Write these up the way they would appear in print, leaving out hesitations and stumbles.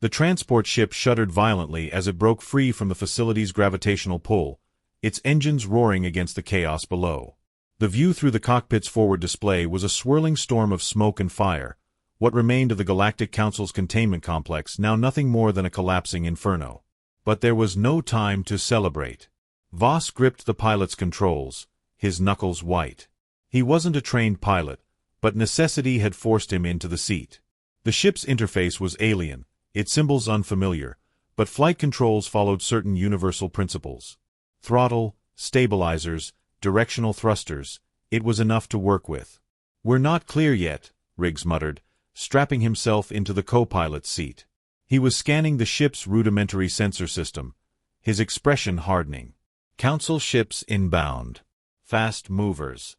The transport ship shuddered violently as it broke free from the facility's gravitational pull, its engines roaring against the chaos below. The view through the cockpit's forward display was a swirling storm of smoke and fire, what remained of the Galactic Council's containment complex now nothing more than a collapsing inferno. But there was no time to celebrate. Voss gripped the pilot's controls, his knuckles white. He wasn't a trained pilot, but necessity had forced him into the seat. The ship's interface was alien, its symbols unfamiliar, but flight controls followed certain universal principles. Throttle, stabilizers, directional thrusters, it was enough to work with. "We're not clear yet," Riggs muttered, strapping himself into the co-pilot's seat. He was scanning the ship's rudimentary sensor system, his expression hardening. "Council ships inbound. Fast movers."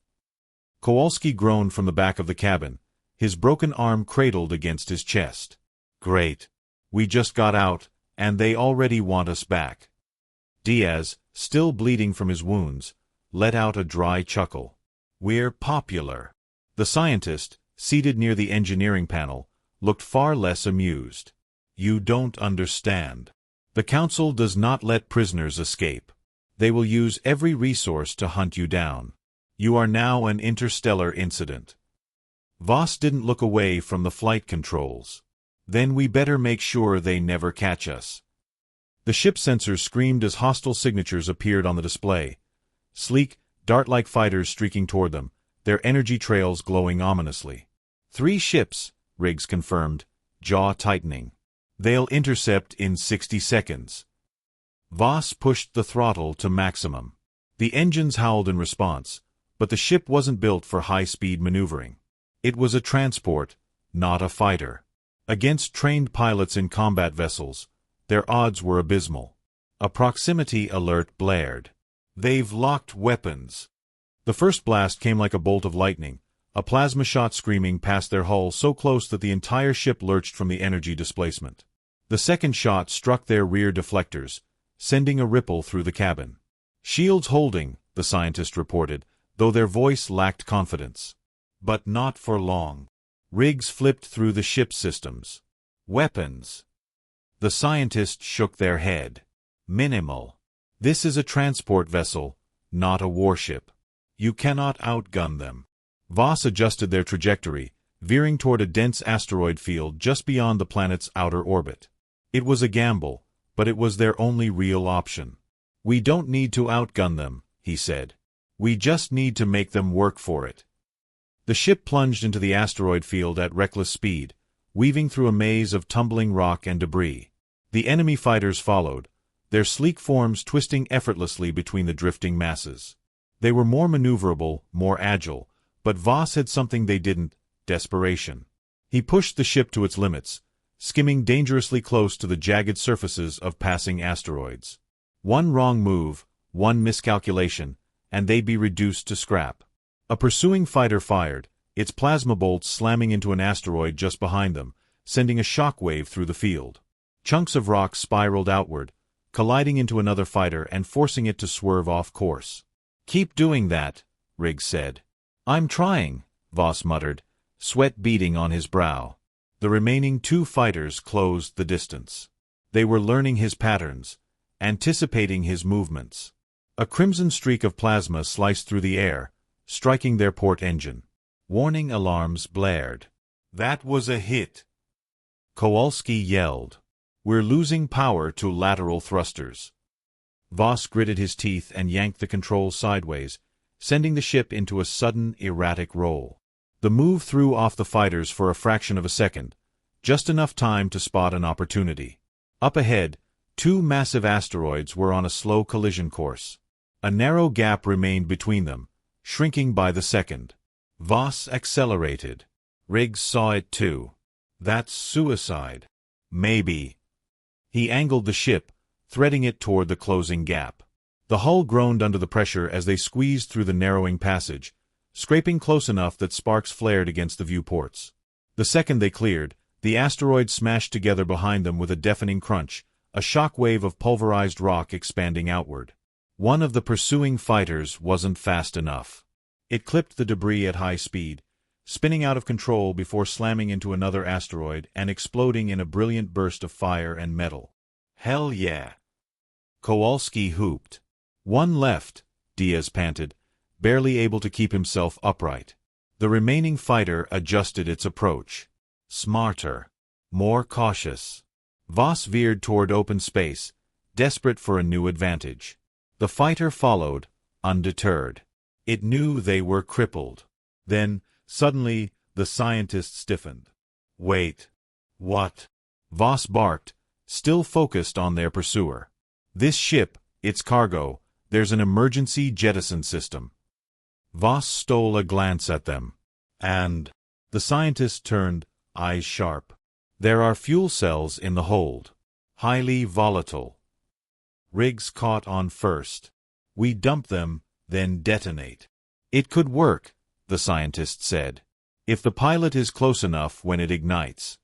Kowalski groaned from the back of the cabin, his broken arm cradled against his chest. "Great. We just got out, and they already want us back." Diaz, still bleeding from his wounds, let out a dry chuckle. "We're popular." The scientist, seated near the engineering panel, looked far less amused. "You don't understand. The Council does not let prisoners escape. They will use every resource to hunt you down. You are now an interstellar incident." Voss didn't look away from the flight controls. "Then we better make sure they never catch us." The ship sensors screamed as hostile signatures appeared on the display. Sleek, dart-like fighters streaking toward them, their energy trails glowing ominously. "3 ships," Riggs confirmed, jaw tightening. "They'll intercept in 60 seconds. Voss pushed the throttle to maximum. The engines howled in response, but the ship wasn't built for high-speed maneuvering. It was a transport, not a fighter. Against trained pilots in combat vessels, their odds were abysmal. A proximity alert blared. "They've locked weapons." The first blast came like a bolt of lightning, a plasma shot screaming past their hull so close that the entire ship lurched from the energy displacement. The second shot struck their rear deflectors, sending a ripple through the cabin. "Shields holding," the scientist reported, though their voice lacked confidence. "But not for long." Riggs flipped through the ship's systems. "Weapons." The scientist shook their head. "Minimal. This is a transport vessel, not a warship. You cannot outgun them." Voss adjusted their trajectory, veering toward a dense asteroid field just beyond the planet's outer orbit. It was a gamble, but it was their only real option. "We don't need to outgun them," he said. "We just need to make them work for it." The ship plunged into the asteroid field at reckless speed, weaving through a maze of tumbling rock and debris. The enemy fighters followed, their sleek forms twisting effortlessly between the drifting masses. They were more maneuverable, more agile, but Voss had something they didn't: desperation. He pushed the ship to its limits, skimming dangerously close to the jagged surfaces of passing asteroids. One wrong move, one miscalculation, and they'd be reduced to scrap. A pursuing fighter fired, its plasma bolts slamming into an asteroid just behind them, sending a shockwave through the field. Chunks of rock spiraled outward, colliding into another fighter and forcing it to swerve off course. "Keep doing that," Riggs said. "I'm trying," Voss muttered, sweat beading on his brow. The remaining 2 fighters closed the distance. They were learning his patterns, anticipating his movements. A crimson streak of plasma sliced through the air, striking their port engine. Warning alarms blared. "That was a hit," Kowalski yelled. "We're losing power to lateral thrusters." Voss gritted his teeth and yanked the controls sideways, sending the ship into a sudden, erratic roll. The move threw off the fighters for a fraction of a second, just enough time to spot an opportunity. Up ahead, 2 massive asteroids were on a slow collision course. A narrow gap remained between them, shrinking by the second. Voss accelerated. Riggs saw it too. "That's suicide." "Maybe." He angled the ship, threading it toward the closing gap. The hull groaned under the pressure as they squeezed through the narrowing passage, scraping close enough that sparks flared against the viewports. The second they cleared, the asteroid smashed together behind them with a deafening crunch, a shock wave of pulverized rock expanding outward. One of the pursuing fighters wasn't fast enough. It clipped the debris at high speed, spinning out of control before slamming into another asteroid and exploding in a brilliant burst of fire and metal. "Hell yeah!" Kowalski whooped. "One left," Diaz panted, barely able to keep himself upright. The remaining fighter adjusted its approach. Smarter. More cautious. Voss veered toward open space, desperate for a new advantage. The fighter followed, undeterred. It knew they were crippled. Then, suddenly, the scientist stiffened. "Wait. What?" Voss barked, still focused on their pursuer. "This ship, its cargo, there's an emergency jettison system." Voss stole a glance at them. "And?" The scientist turned, eyes sharp. "There are fuel cells in the hold. Highly volatile. Riggs caught on first. We dump them, then detonate." "It could work," the scientist said, "if the pilot is close enough when it ignites."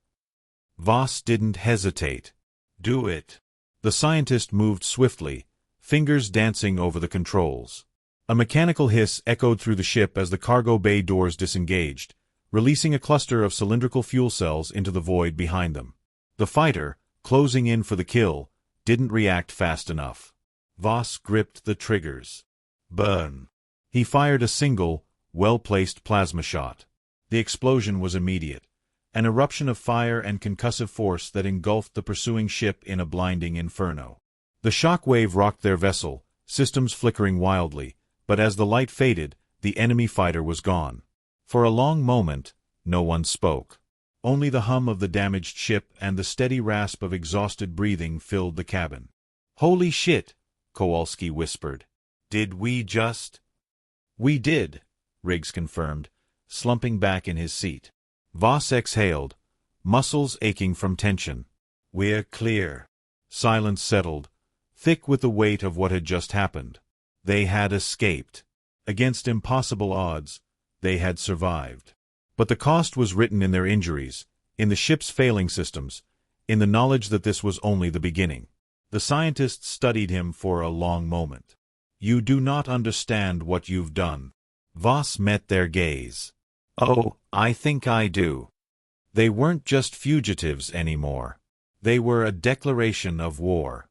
Voss didn't hesitate. "Do it." The scientist moved swiftly, fingers dancing over the controls. A mechanical hiss echoed through the ship as the cargo bay doors disengaged, releasing a cluster of cylindrical fuel cells into the void behind them. The fighter, closing in for the kill, didn't react fast enough. Voss gripped the triggers. Burn. He fired a single, well-placed plasma shot. The explosion was immediate, an eruption of fire and concussive force that engulfed the pursuing ship in a blinding inferno. The shock wave rocked their vessel, systems flickering wildly, but as the light faded, the enemy fighter was gone. For a long moment, no one spoke. Only the hum of the damaged ship and the steady rasp of exhausted breathing filled the cabin. "Holy shit," Kowalski whispered. "Did we just—" "We did," Riggs confirmed, slumping back in his seat. Voss exhaled, muscles aching from tension. "We're clear." Silence settled, thick with the weight of what had just happened. They had escaped. Against impossible odds, they had survived. But the cost was written in their injuries, in the ship's failing systems, in the knowledge that this was only the beginning. The scientist studied him for a long moment. "You do not understand what you've done." Voss met their gaze. "Oh, I think I do." They weren't just fugitives anymore. They were a declaration of war.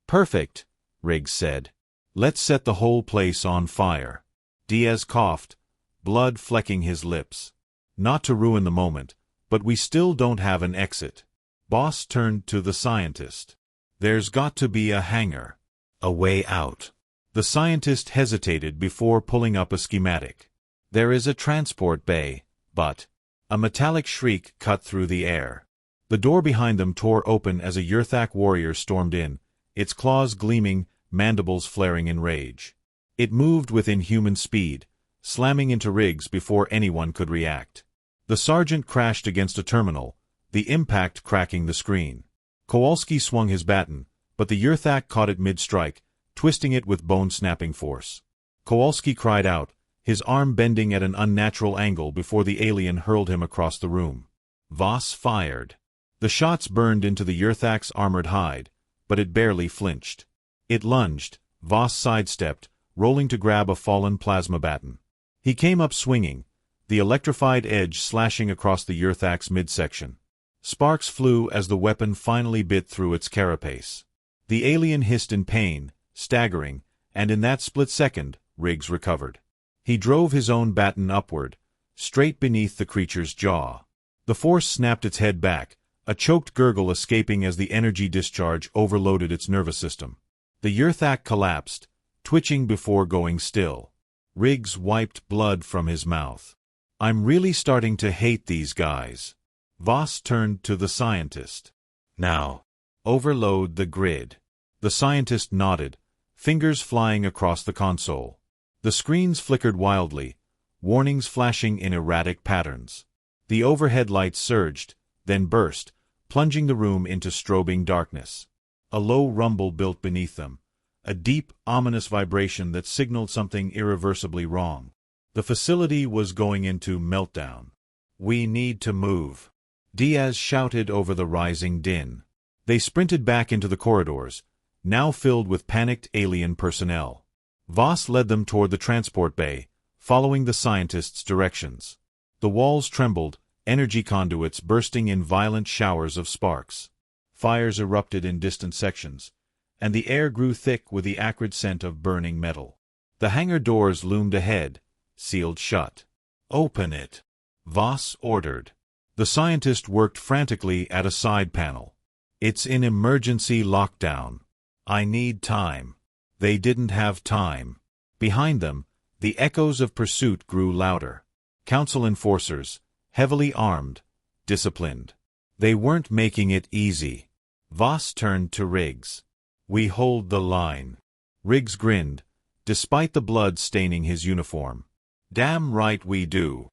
"Perfect," Riggs said. "Let's set the whole place on fire." Diaz coughed, blood flecking his lips. "Not to ruin the moment, but we still don't have an exit." Voss turned to the scientist. "There's got to be a hangar. A way out." The scientist hesitated before pulling up a schematic. "There is a transport bay, but—" A metallic shriek cut through the air. The door behind them tore open as a Yurthak warrior stormed in, its claws gleaming, mandibles flaring in rage. It moved with inhuman speed, slamming into Riggs before anyone could react. The sergeant crashed against a terminal, the impact cracking the screen. Kowalski swung his baton, but the Yurthak caught it mid-strike, twisting it with bone-snapping force. Kowalski cried out, his arm bending at an unnatural angle before the alien hurled him across the room. Voss fired. The shots burned into the Yurthak's armored hide, but it barely flinched. It lunged, Voss sidestepped, rolling to grab a fallen plasma baton. He came up swinging, the electrified edge slashing across the Yurthak's midsection. Sparks flew as the weapon finally bit through its carapace. The alien hissed in pain, staggering, and in that split second, Riggs recovered. He drove his own baton upward, straight beneath the creature's jaw. The force snapped its head back, a choked gurgle escaping as the energy discharge overloaded its nervous system. The Yurthak collapsed, twitching before going still. Riggs wiped blood from his mouth. "I'm really starting to hate these guys." Voss turned to the scientist. "Now, overload the grid." The scientist nodded, fingers flying across the console. The screens flickered wildly, warnings flashing in erratic patterns. The overhead lights surged, then burst, plunging the room into strobing darkness. A low rumble built beneath them, a deep, ominous vibration that signaled something irreversibly wrong. The facility was going into meltdown. "We need to move," Diaz shouted over the rising din. They sprinted back into the corridors, now filled with panicked alien personnel. Voss led them toward the transport bay, following the scientist's directions. The walls trembled, energy conduits bursting in violent showers of sparks. Fires erupted in distant sections, and the air grew thick with the acrid scent of burning metal. The hangar doors loomed ahead, sealed shut. "Open it," Voss ordered. The scientist worked frantically at a side panel. "It's in emergency lockdown. I need time." They didn't have time. Behind them, the echoes of pursuit grew louder. Council enforcers, heavily armed, disciplined. They weren't making it easy. Voss turned to Riggs. "We hold the line." Riggs grinned, despite the blood staining his uniform. "Damn right we do."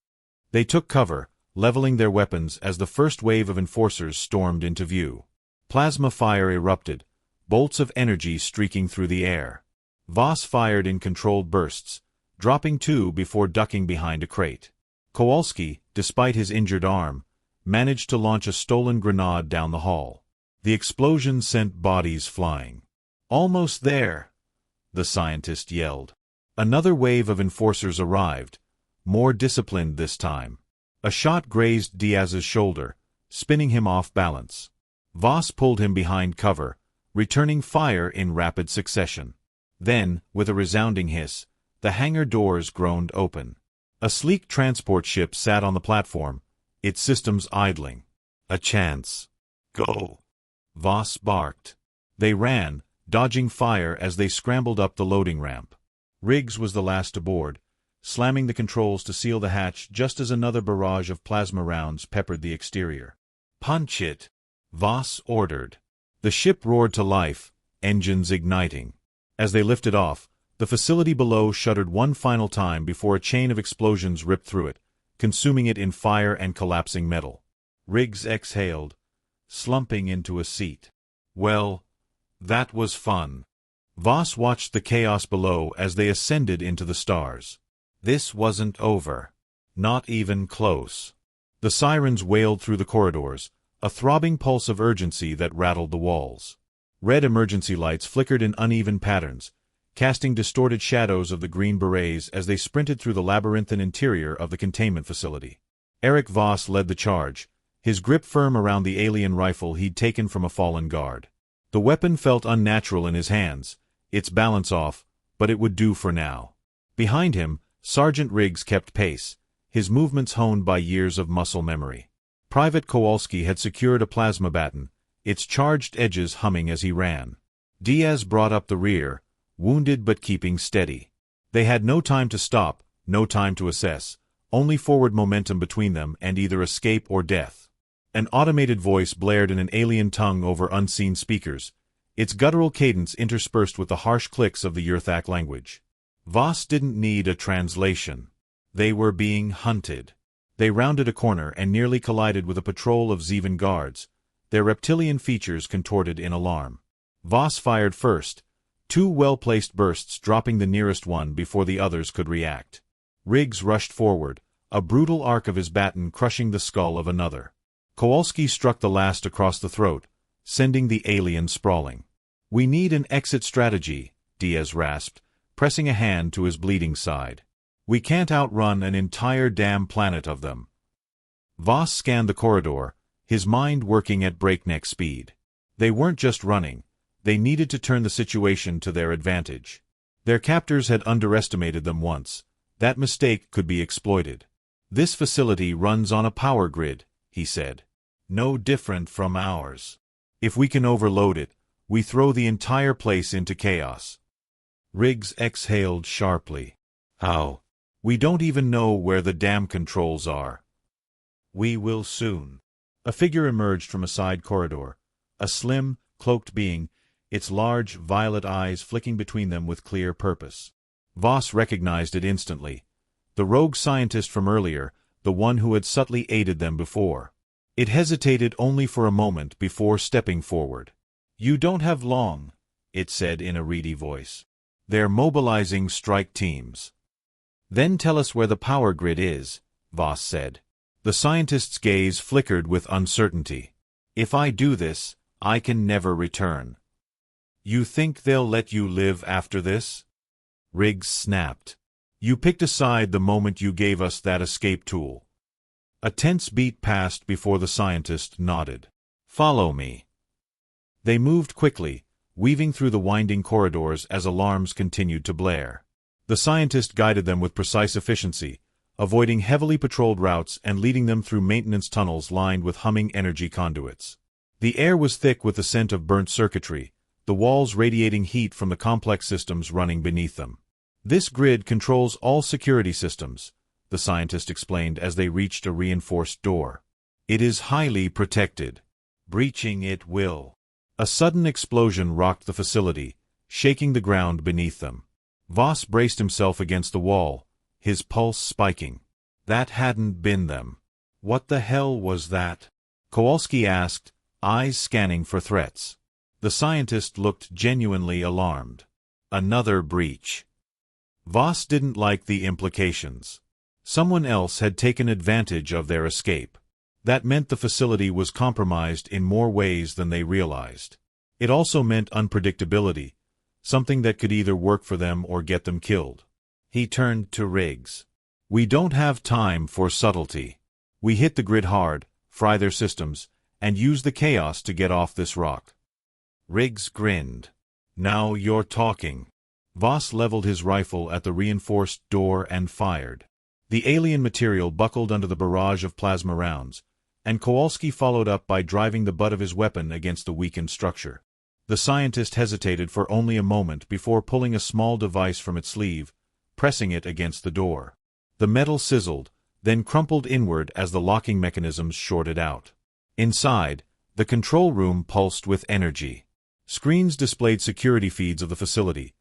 They took cover, leveling their weapons as the first wave of enforcers stormed into view. Plasma fire erupted, bolts of energy streaking through the air. Voss fired in controlled bursts, dropping two before ducking behind a crate. Kowalski, despite his injured arm, managed to launch a stolen grenade down the hall. The explosion sent bodies flying. "Almost there," the scientist yelled. Another wave of enforcers arrived, more disciplined this time. A shot grazed Diaz's shoulder, spinning him off balance. Voss pulled him behind cover, returning fire in rapid succession. Then, with a resounding hiss, the hangar doors groaned open. A sleek transport ship sat on the platform, its systems idling. "A chance. Go," Voss barked. They ran, dodging fire as they scrambled up the loading ramp. Riggs was the last aboard, slamming the controls to seal the hatch just as another barrage of plasma rounds peppered the exterior. "Punch it," Voss ordered. The ship roared to life, engines igniting. As they lifted off, the facility below shuddered one final time before a chain of explosions ripped through it, consuming it in fire and collapsing metal. Riggs exhaled, slumping into a seat. "Well, that was fun." Voss watched the chaos below as they ascended into the stars. This wasn't over. Not even close. The sirens wailed through the corridors, a throbbing pulse of urgency that rattled the walls. Red emergency lights flickered in uneven patterns, casting distorted shadows of the green berets as they sprinted through the labyrinthine interior of the containment facility. Eric Voss led the charge, his grip firm around the alien rifle he'd taken from a fallen guard. The weapon felt unnatural in his hands, its balance off, but it would do for now. Behind him, Sergeant Riggs kept pace, his movements honed by years of muscle memory. Private Kowalski had secured a plasma baton, its charged edges humming as he ran. Diaz brought up the rear, wounded but keeping steady. They had no time to stop, no time to assess, only forward momentum between them and either escape or death. An automated voice blared in an alien tongue over unseen speakers, its guttural cadence interspersed with the harsh clicks of the Yurthak language. Voss didn't need a translation. They were being hunted. They rounded a corner and nearly collided with a patrol of Zevan guards, their reptilian features contorted in alarm. Voss fired first, two well-placed bursts dropping the nearest one before the others could react. Riggs rushed forward, a brutal arc of his baton crushing the skull of another. Kowalski struck the last across the throat, sending the alien sprawling. "We need an exit strategy," Diaz rasped, pressing a hand to his bleeding side. "We can't outrun an entire damn planet of them." Voss scanned the corridor, his mind working at breakneck speed. They weren't just running, they needed to turn the situation to their advantage. Their captors had underestimated them once. That mistake could be exploited. "This facility runs on a power grid," he said. "No different from ours. If we can overload it, we throw the entire place into chaos." Riggs exhaled sharply. "How? We don't even know where the damn controls are." "We will soon." A figure emerged from a side corridor, a slim, cloaked being, its large, violet eyes flicking between them with clear purpose. Voss recognized it instantly. The rogue scientist from earlier, the one who had subtly aided them before. It hesitated only for a moment before stepping forward. "You don't have long," it said in a reedy voice. "They're mobilizing strike teams." "Then tell us where the power grid is," Voss said. The scientist's gaze flickered with uncertainty. "If I do this, I can never return." "You think they'll let you live after this?" Riggs snapped. "You picked a side the moment you gave us that escape tool. A tense beat passed before the scientist nodded. "Follow me." They moved quickly, weaving through the winding corridors as alarms continued to blare. The scientist guided them with precise efficiency, avoiding heavily patrolled routes and leading them through maintenance tunnels lined with humming energy conduits. The air was thick with the scent of burnt circuitry, the walls radiating heat from the complex systems running beneath them. "This grid controls all security systems," the scientist explained as they reached a reinforced door. "It is highly protected. Breaching it will." A sudden explosion rocked the facility, shaking the ground beneath them. Voss braced himself against the wall, his pulse spiking. That hadn't been them. "What the hell was that?" Kowalski asked, eyes scanning for threats. The scientist looked genuinely alarmed. "Another breach." Voss didn't like the implications. Someone else had taken advantage of their escape. That meant the facility was compromised in more ways than they realized. It also meant unpredictability, something that could either work for them or get them killed. He turned to Riggs. "We don't have time for subtlety. We hit the grid hard, fry their systems, and use the chaos to get off this rock." Riggs grinned. "Now you're talking." Voss leveled his rifle at the reinforced door and fired. The alien material buckled under the barrage of plasma rounds, and Kowalski followed up by driving the butt of his weapon against the weakened structure. The scientist hesitated for only a moment before pulling a small device from its sleeve, pressing it against the door. The metal sizzled, then crumpled inward as the locking mechanisms shorted out. Inside, the control room pulsed with energy. Screens displayed security feeds of the facility,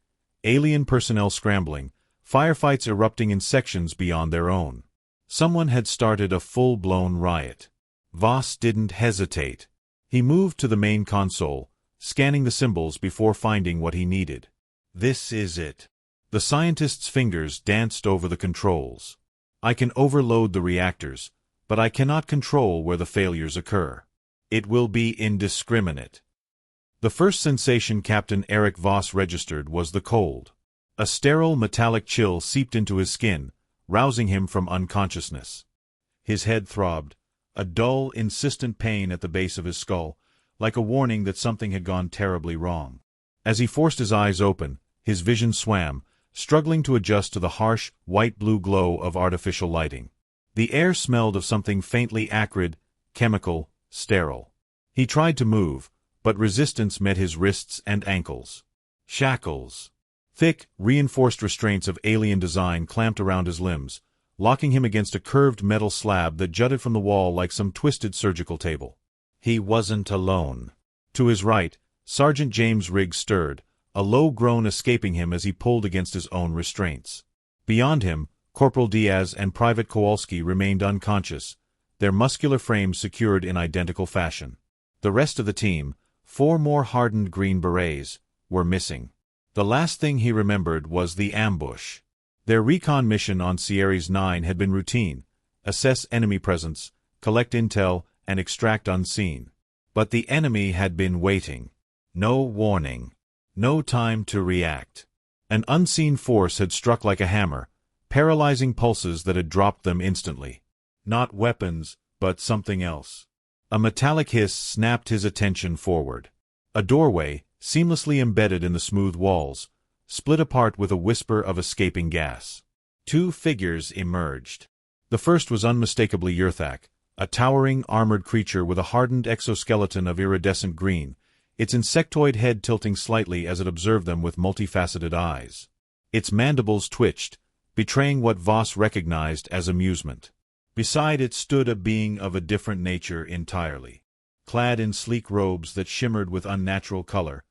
alien personnel scrambling, firefights erupting in sections beyond their own. Someone had started a full-blown riot. Voss didn't hesitate. He moved to the main console, scanning the symbols before finding what he needed. "This is it." The scientist's fingers danced over the controls. "I can overload the reactors, but I cannot control where the failures occur. It will be indiscriminate." The first sensation Captain Eric Voss registered was the cold. A sterile metallic chill seeped into his skin, rousing him from unconsciousness. His head throbbed, a dull, insistent pain at the base of his skull, like a warning that something had gone terribly wrong. As he forced his eyes open, his vision swam, struggling to adjust to the harsh, white-blue glow of artificial lighting. The air smelled of something faintly acrid, chemical, sterile. He tried to move, but resistance met his wrists and ankles. Shackles. Thick, reinforced restraints of alien design clamped around his limbs, locking him against a curved metal slab that jutted from the wall like some twisted surgical table. He wasn't alone. To his right, Sergeant James Riggs stirred, a low groan escaping him as he pulled against his own restraints. Beyond him, Corporal Diaz and Private Kowalski remained unconscious, their muscular frames secured in identical fashion. The rest of the team, 4 more hardened Green Berets, were missing. The last thing he remembered was the ambush. Their recon mission on Sierras 9 had been routine: assess enemy presence, collect intel, and extract unseen. But the enemy had been waiting. No warning. No time to react. An unseen force had struck like a hammer, paralyzing pulses that had dropped them instantly. Not weapons, but something else. A metallic hiss snapped his attention forward. A doorway, seamlessly embedded in the smooth walls, split apart with a whisper of escaping gas. 2 figures emerged. The first was unmistakably Yurthak, a towering, armored creature with a hardened exoskeleton of iridescent green, its insectoid head tilting slightly as it observed them with multifaceted eyes. Its mandibles twitched, betraying what Voss recognized as amusement. Beside it stood a being of a different nature entirely. Clad in sleek robes that shimmered with unnatural color,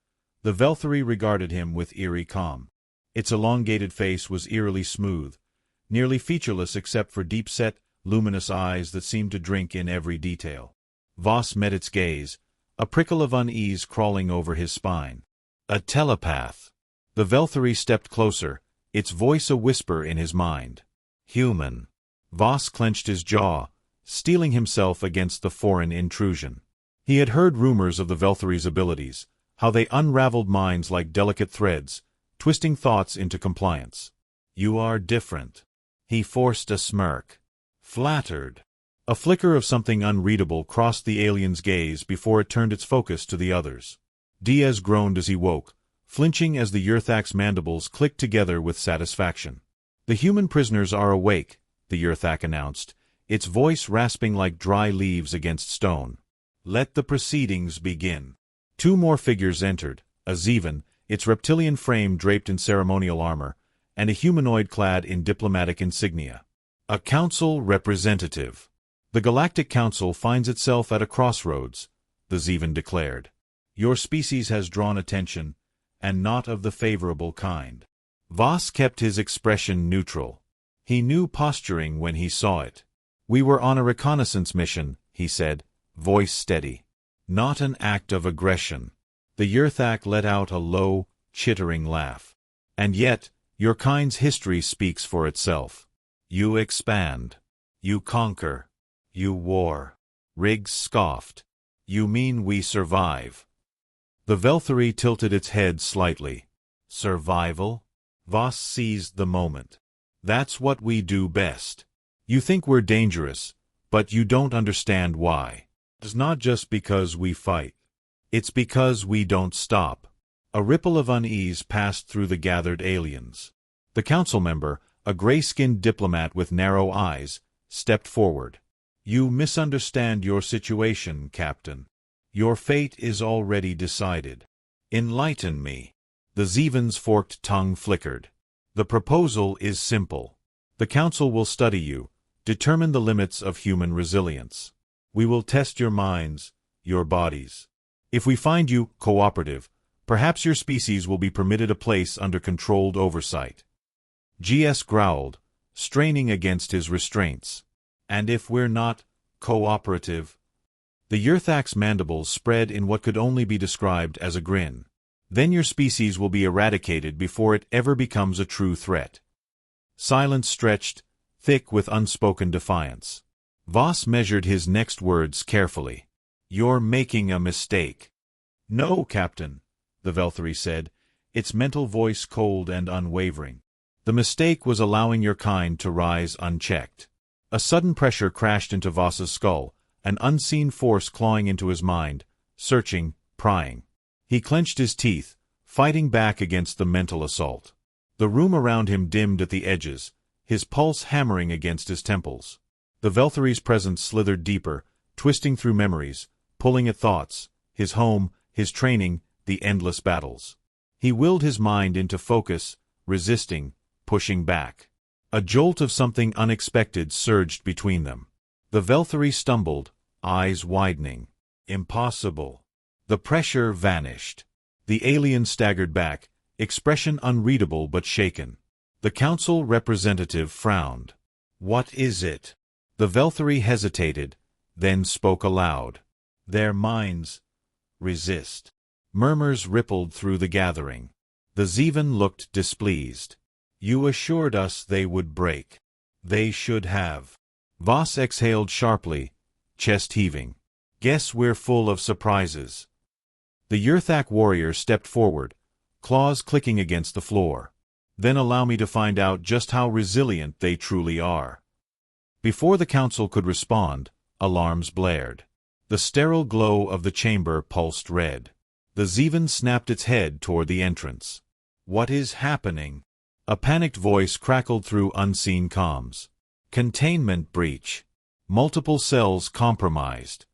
the Velthari regarded him with eerie calm. Its elongated face was eerily smooth, nearly featureless except for deep-set, luminous eyes that seemed to drink in every detail. Voss met its gaze, a prickle of unease crawling over his spine. A telepath. The Velthari stepped closer, its voice a whisper in his mind. Human. Voss clenched his jaw, steeling himself against the foreign intrusion. He had heard rumors of the Velthari's abilities, how they unraveled minds like delicate threads, twisting thoughts into compliance. "You are different." He forced a smirk. "Flattered." A flicker of something unreadable crossed the alien's gaze before it turned its focus to the others. Diaz groaned as he woke, flinching as the Yurthak's mandibles clicked together with satisfaction. "The human prisoners are awake," the Yurthak announced, its voice rasping like dry leaves against stone. "Let the proceedings begin." Two more figures entered, a Zevan, its reptilian frame draped in ceremonial armor, and a humanoid clad in diplomatic insignia. A council representative. "The Galactic Council finds itself at a crossroads," the Zevan declared. "Your species has drawn attention, and not of the favorable kind." Voss kept his expression neutral. He knew posturing when he saw it. "We were on a reconnaissance mission," he said, voice steady. "Not an act of aggression." The Yurthak let out a low, chittering laugh. "And yet, your kind's history speaks for itself. You expand. You conquer. You war." Riggs scoffed. "You mean we survive?" The Velthari tilted its head slightly. "Survival?" Voss seized the moment. "That's what we do best. You think we're dangerous, but you don't understand why. It's not just because we fight. It's because we don't stop." A ripple of unease passed through the gathered aliens. The council member, a gray-skinned diplomat with narrow eyes, stepped forward. "You misunderstand your situation, Captain. Your fate is already decided. Enlighten me." The Zevan's forked tongue flickered. "The proposal is simple. The Council will study you, determine the limits of human resilience. We will test your minds, your bodies. If we find you cooperative, perhaps your species will be permitted a place under controlled oversight." GS growled, straining against his restraints. "And if we're not cooperative?" The Yurthak's mandibles spread in what could only be described as a grin. "Then your species will be eradicated before it ever becomes a true threat." Silence stretched, thick with unspoken defiance. Voss measured his next words carefully. "You're making a mistake." "No, Captain," the Velthari said, its mental voice cold and unwavering. "The mistake was allowing your kind to rise unchecked." A sudden pressure crashed into Voss's skull, an unseen force clawing into his mind, searching, prying. He clenched his teeth, fighting back against the mental assault. The room around him dimmed at the edges, his pulse hammering against his temples. The Velthari's presence slithered deeper, twisting through memories, pulling at thoughts, his home, his training, the endless battles. He willed his mind into focus, resisting, pushing back. A jolt of something unexpected surged between them. The Velthari stumbled, eyes widening. Impossible. The pressure vanished. The alien staggered back, expression unreadable but shaken. The council representative frowned. "What is it?" The Velthari hesitated, then spoke aloud. "Their minds resist." Murmurs rippled through the gathering. The Zevan looked displeased. "You assured us they would break." "They should have." Voss exhaled sharply, chest heaving. "Guess we're full of surprises." The Yurthak warrior stepped forward, claws clicking against the floor. "Then allow me to find out just how resilient they truly are." Before the council could respond, alarms blared. The sterile glow of the chamber pulsed red. The Zevan snapped its head toward the entrance. "What is happening?" A panicked voice crackled through unseen comms. "Containment breach. Multiple cells compromised."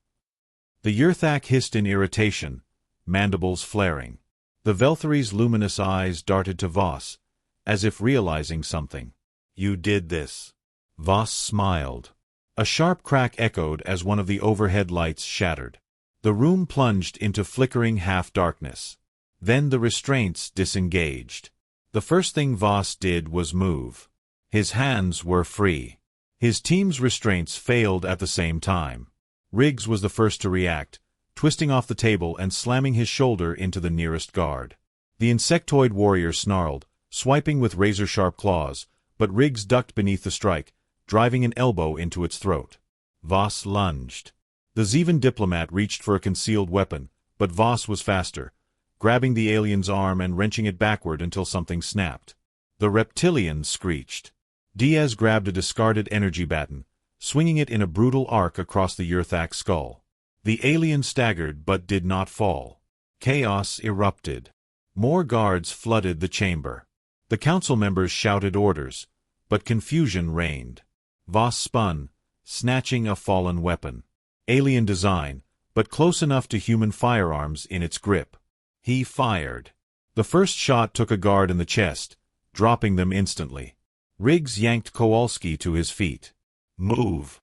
The Yurthak hissed in irritation, mandibles flaring. The Velthari's luminous eyes darted to Voss, as if realizing something. "You did this." Voss smiled. A sharp crack echoed as one of the overhead lights shattered. The room plunged into flickering half-darkness. Then the restraints disengaged. The first thing Voss did was move. His hands were free. His team's restraints failed at the same time. Riggs was the first to react, twisting off the table and slamming his shoulder into the nearest guard. The insectoid warrior snarled, swiping with razor-sharp claws, but Riggs ducked beneath the strike, driving an elbow into its throat. Voss lunged. The Zevan diplomat reached for a concealed weapon, but Voss was faster, grabbing the alien's arm and wrenching it backward until something snapped. The reptilian screeched. Diaz grabbed a discarded energy baton, swinging it in a brutal arc across the Yurthak skull. The alien staggered but did not fall. Chaos erupted. More guards flooded the chamber. The council members shouted orders, but confusion reigned. Voss spun, snatching a fallen weapon. Alien design, but close enough to human firearms in its grip. He fired. The first shot took a guard in the chest, dropping them instantly. Riggs yanked Kowalski to his feet. Move.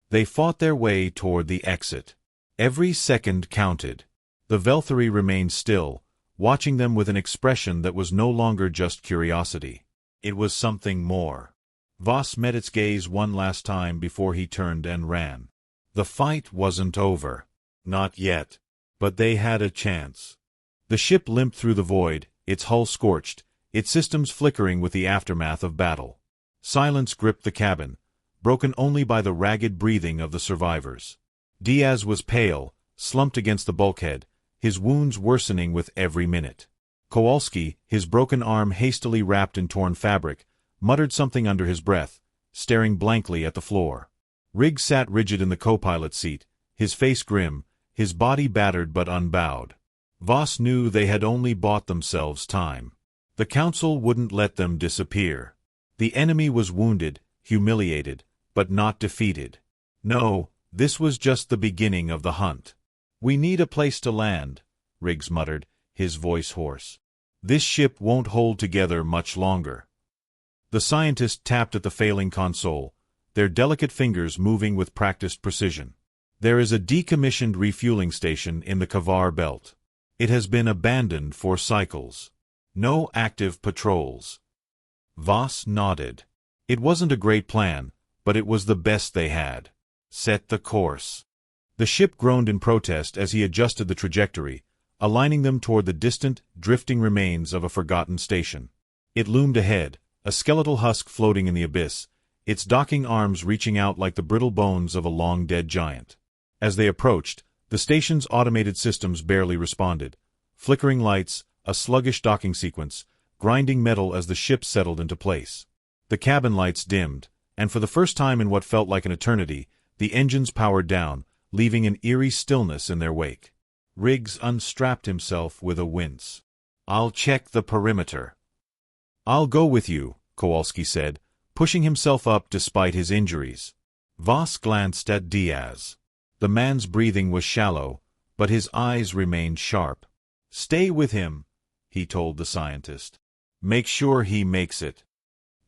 They fought their way toward the exit. Every second counted. The Velthari remained still, watching them with an expression that was no longer just curiosity. It was something more. Voss met its gaze one last time before he turned and ran. The fight wasn't over. Not yet. But they had a chance. The ship limped through the void, its hull scorched, its systems flickering with the aftermath of battle. Silence gripped the cabin, broken only by the ragged breathing of the survivors. Diaz was pale, slumped against the bulkhead, his wounds worsening with every minute. Kowalski, his broken arm hastily wrapped in torn fabric, muttered something under his breath, staring blankly at the floor. Riggs sat rigid in the co-pilot's seat, his face grim, his body battered but unbowed. Voss knew they had only bought themselves time. The council wouldn't let them disappear. The enemy was wounded, humiliated, but not defeated. No, this was just the beginning of the hunt. "We need a place to land," Riggs muttered, his voice hoarse. "This ship won't hold together much longer." The scientist tapped at the failing console, their delicate fingers moving with practiced precision. "There is a decommissioned refueling station in the Kavar belt. It has been abandoned for cycles. No active patrols." Voss nodded. It wasn't a great plan, but it was the best they had. Set the course. The ship groaned in protest as he adjusted the trajectory, aligning them toward the distant, drifting remains of a forgotten station. It loomed ahead, a skeletal husk floating in the abyss, its docking arms reaching out like the brittle bones of a long-dead giant. As they approached, the station's automated systems barely responded. Flickering lights, a sluggish docking sequence, grinding metal as the ship settled into place. The cabin lights dimmed, and for the first time in what felt like an eternity, the engines powered down, leaving an eerie stillness in their wake. Riggs unstrapped himself with a wince. "I'll check the perimeter." "I'll go with you," Kowalski said, pushing himself up despite his injuries. Voss glanced at Diaz. The man's breathing was shallow, but his eyes remained sharp. "Stay with him," he told the scientist. "Make sure he makes it."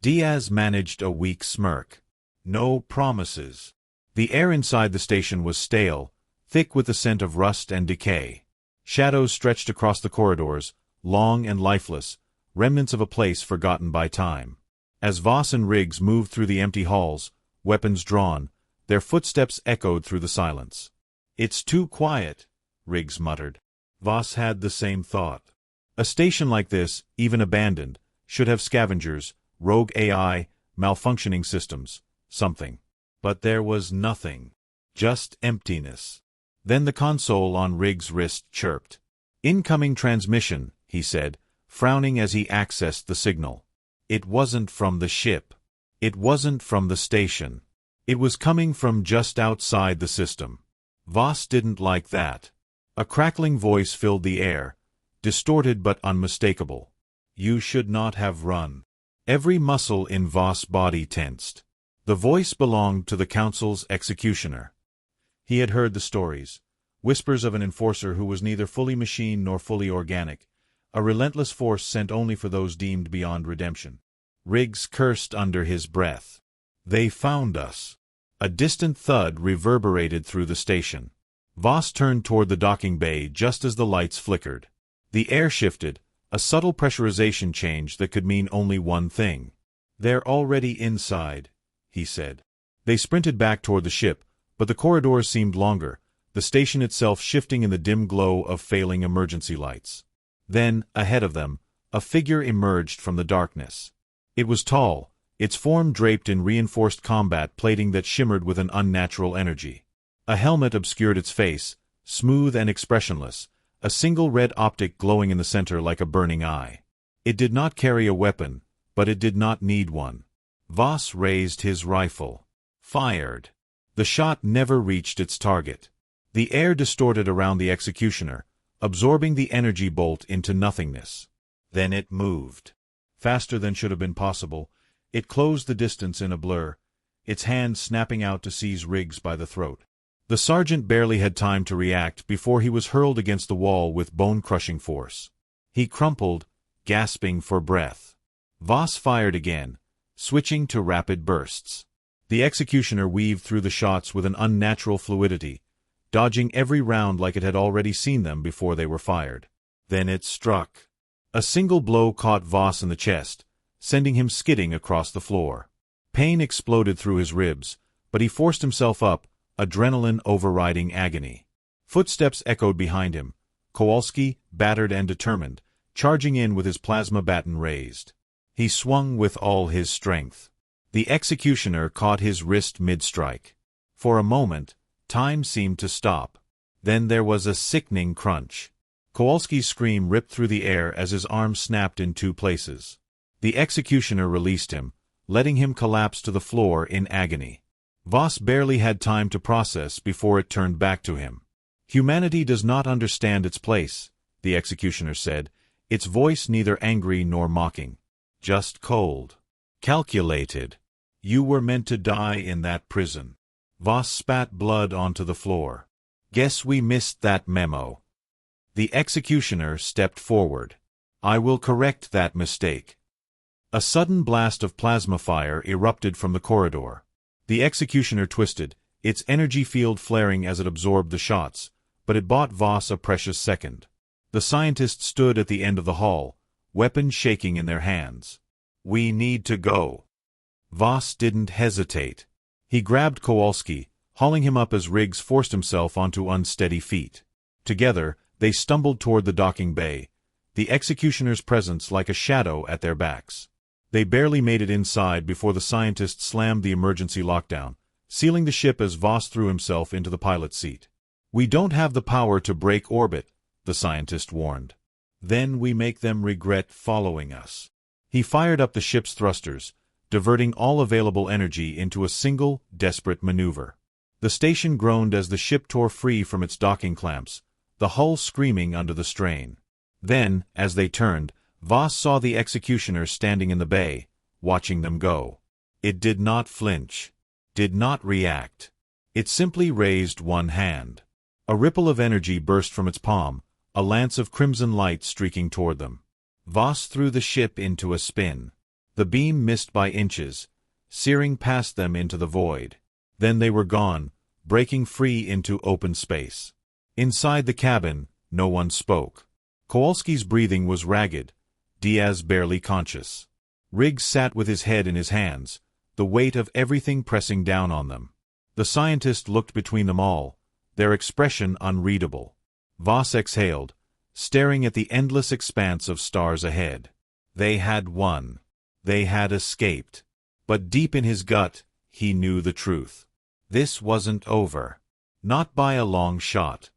Diaz managed a weak smirk. No promises. The air inside the station was stale, thick with the scent of rust and decay. Shadows stretched across the corridors, long and lifeless, remnants of a place forgotten by time. As Voss and Riggs moved through the empty halls, weapons drawn, their footsteps echoed through the silence. "It's too quiet," Riggs muttered. Voss had the same thought. A station like this, even abandoned, should have scavengers, rogue AI, malfunctioning systems, something. But there was nothing. Just emptiness. Then the console on Riggs' wrist chirped. "Incoming transmission," he said, frowning as he accessed the signal. It wasn't from the ship. It wasn't from the station. It was coming from just outside the system. Voss didn't like that. A crackling voice filled the air, distorted but unmistakable. "You should not have run." Every muscle in Voss' body tensed. The voice belonged to the Council's executioner. He had heard the stories, whispers of an enforcer who was neither fully machine nor fully organic, a relentless force sent only for those deemed beyond redemption. Riggs cursed under his breath. "They found us." A distant thud reverberated through the station. Voss turned toward the docking bay just as the lights flickered. The air shifted, a subtle pressurization change that could mean only one thing. "They're already inside," he said. They sprinted back toward the ship, but the corridors seemed longer, the station itself shifting in the dim glow of failing emergency lights. Then, ahead of them, a figure emerged from the darkness. It was tall, its form draped in reinforced combat plating that shimmered with an unnatural energy. A helmet obscured its face, smooth and expressionless, a single red optic glowing in the center like a burning eye. It did not carry a weapon, but it did not need one. Voss raised his rifle. Fired. The shot never reached its target. The air distorted around the executioner, absorbing the energy bolt into nothingness. Then it moved. Faster than should have been possible, it closed the distance in a blur, its hand snapping out to seize Riggs by the throat. The sergeant barely had time to react before he was hurled against the wall with bone-crushing force. He crumpled, gasping for breath. Voss fired again, switching to rapid bursts. The executioner weaved through the shots with an unnatural fluidity, dodging every round like it had already seen them before they were fired. Then it struck. A single blow caught Voss in the chest, sending him skidding across the floor. Pain exploded through his ribs, but he forced himself up, adrenaline overriding agony. Footsteps echoed behind him, Kowalski, battered and determined, charging in with his plasma baton raised. He swung with all his strength. The executioner caught his wrist mid-strike. For a moment, time seemed to stop. Then there was a sickening crunch. Kowalski's scream ripped through the air as his arm snapped in two places. The executioner released him, letting him collapse to the floor in agony. Voss barely had time to process before it turned back to him. "Humanity does not understand its place," the executioner said, its voice neither angry nor mocking. Just cold. Calculated. "You were meant to die in that prison." Voss spat blood onto the floor. "Guess we missed that memo." The executioner stepped forward. "I will correct that mistake." A sudden blast of plasma fire erupted from the corridor. The executioner twisted, its energy field flaring as it absorbed the shots, but it bought Voss a precious second. The scientists stood at the end of the hall, weapons shaking in their hands. "We need to go." Voss didn't hesitate. He grabbed Kowalski, hauling him up as Riggs forced himself onto unsteady feet. Together, they stumbled toward the docking bay, the executioner's presence like a shadow at their backs. They barely made it inside before the scientists slammed the emergency lockdown, sealing the ship as Voss threw himself into the pilot's seat. "We don't have the power to break orbit," the scientist warned. "Then we make them regret following us." He fired up the ship's thrusters, diverting all available energy into a single, desperate maneuver. The station groaned as the ship tore free from its docking clamps, the hull screaming under the strain. Then, as they turned, Voss saw the executioner standing in the bay, watching them go. It did not flinch, did not react. It simply raised one hand. A ripple of energy burst from its palm, a lance of crimson light streaking toward them. Voss threw the ship into a spin. The beam missed by inches, searing past them into the void. Then they were gone, breaking free into open space. Inside the cabin, no one spoke. Kowalski's breathing was ragged, Diaz barely conscious. Riggs sat with his head in his hands, the weight of everything pressing down on them. The scientist looked between them all, their expression unreadable. Voss exhaled, staring at the endless expanse of stars ahead. They had won. They had escaped. But deep in his gut, he knew the truth. This wasn't over. Not by a long shot.